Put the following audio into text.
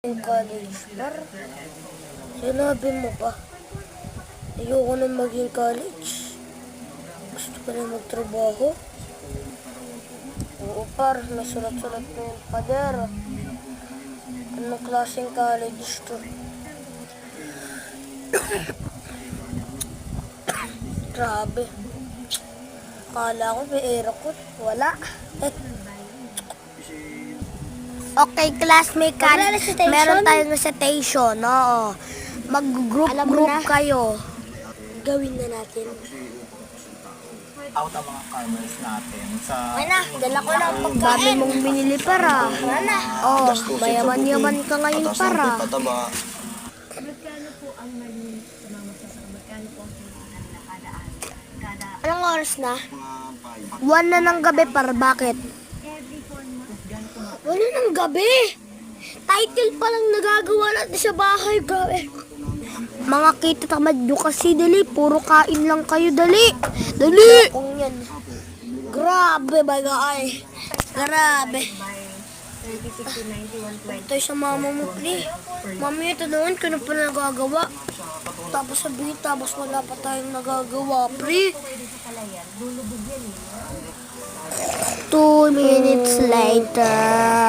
College par. Sinabi mo pa. Ayoko na maging college. Gusto ko na magtrabaho. Oo par, may sulat-sulat na yung pader. Anong klaseng college to? Grabe. Kala ko may aircon. Wala. Okay, classmate ka. Meron tayong recitation. Oo. Mag-group kayo. Gawin na natin. Out ang mga farmers natin sa... Ay na, dala ko na ang pagkain. Dami mong binili para. Wala. Oh, mayaman-yaman ka ngayon para. Magkano po ang mali sa mga magsasaka? Magkano po ang kailangan kada Anong oras na? 1 na ng gabi para. Bakit? every 4 months? Gano'n po nga? 1 ng gabi. Title pa lang nagagawa natin sa bahay. Gabi. Mga kita tamad nyo kasi, dali. Puro kain lang kayo, dali. Dali. Kung yan. Grabe, bagay. Grabe. 30, 60, 90, 120. Tayo sa mama mo, pre. Mami, tanungan ko na pa nagagawa. Tapos sabihin, tapos wala pa tayong nagagawa, pre. 2 minutes later.